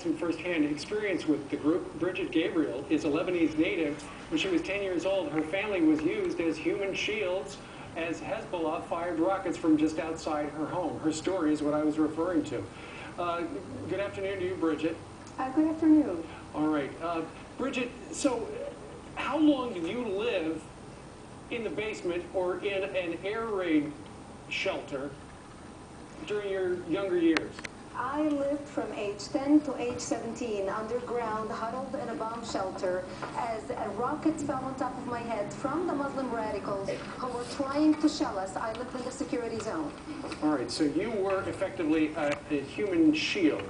some first-hand experience with the group. Brigitte Gabriel is a Lebanese native. When she was 10 years old, her family was used as human shields as Hezbollah fired rockets from just outside her home. Her story is what I was referring to. Good afternoon to you, Brigitte. Good afternoon. All right. Brigitte, so how long did you live in the basement or in an air raid shelter during your younger years? I lived from age 10 to age 17 underground, huddled in a bomb shelter as rockets fell on top of my head from the Muslim radicals who were trying to shell us. I lived in the security zone. All right, so you were effectively a human shield.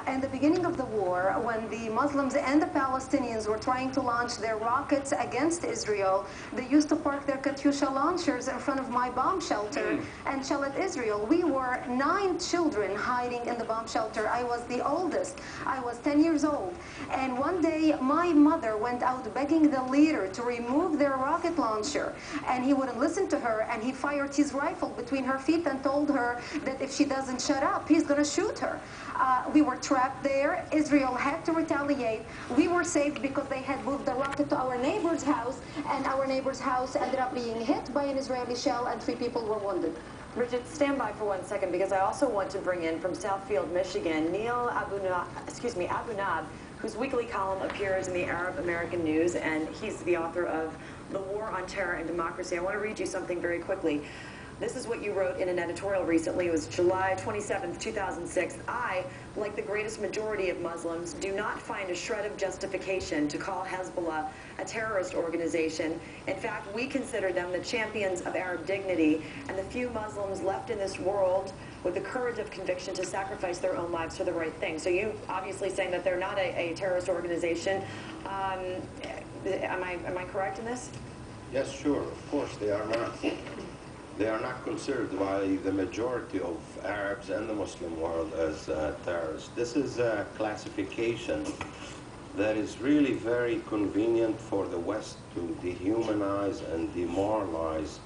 In the beginning of the war, when the Muslims and the Palestinians were trying to launch their rockets against Israel, they used to park their Katyusha launchers in front of my bomb shelter and shell at Israel. We were 9 children hiding in the bomb shelter. I was the oldest. I was 10 years old. And one day, my mother went out begging the leader to remove their rocket launcher, and he wouldn't listen to her, and he fired his rifle between her feet and told her that if she doesn't shut up, he's going to shoot her. We were trapped there. Israel had to retaliate. We were saved because they had moved the rocket to our neighbor's house, and our neighbor's house ended up being hit by an Israeli shell, and 3 people were wounded. Brigitte, stand by for 1 second, because I also want to bring in from Southfield, Michigan, Neil Abunab, whose weekly column appears in the Arab American News, and he's the author of The War on Terror and Democracy. I want to read you something very quickly. This is what you wrote in an editorial recently. It was July 27th, 2006. I, like the greatest majority of Muslims, do not find a shred of justification to call Hezbollah a terrorist organization. In fact, we consider them the champions of Arab dignity and the few Muslims left in this world with the courage of conviction to sacrifice their own lives for the right thing. So you obviously saying that they're not a terrorist organization. Am I correct in this? Yes, sure. Of course, they are not. They are not considered by the majority of Arabs and the Muslim world as terrorists. This is a classification that is really very convenient for the West to dehumanize and demoralize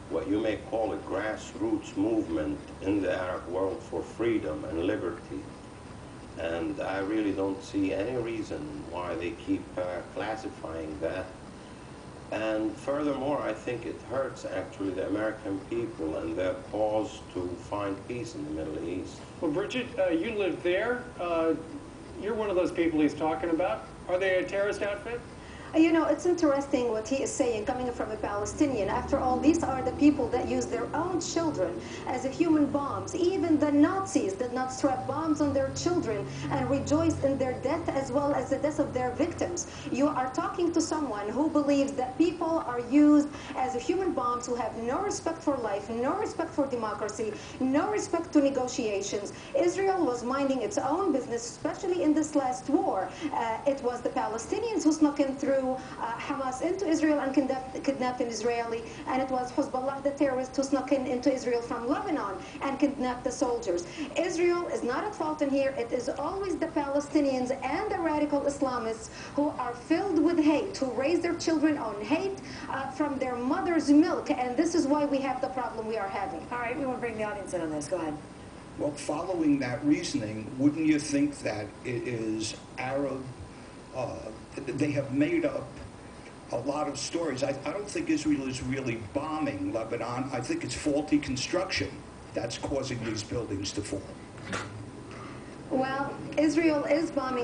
what you may call a grassroots movement in the Arab world for freedom and liberty. And I really don't see any reason why they keep classifying that. And furthermore, I think it hurts actually the American people and their cause to find peace in the Middle East. Well, Brigitte, you live there. You're one of those people he's talking about. Are they a terrorist outfit? You know, it's interesting what he is saying, coming from a Palestinian. After all, these are the people that use their own children as human bombs. Even the Nazis did not strap bombs on their children and rejoice in their death as well as the death of their victims. You are talking to someone who believes that people are used as human bombs, who have no respect for life, no respect for democracy, no respect to negotiations. Israel was minding its own business, especially in this last war. It was the Palestinians who snuck in through Hamas into Israel and kidnapped an Israeli, and it was Hezbollah, the terrorist, who snuck into Israel from Lebanon and kidnapped the soldiers. Israel is not at fault in here. It is always the Palestinians and the radical Islamists who are filled with hate, who raise their children on hate from their mother's milk, and this is why we have the problem we are having. All right, we want to bring the audience in on this. Go ahead. Well, following that reasoning, wouldn't you think that it is Arab? They have made up a lot of stories. I don't think Israel is really bombing Lebanon. I think it's faulty construction that's causing these buildings to fall. Well, Israel is bombing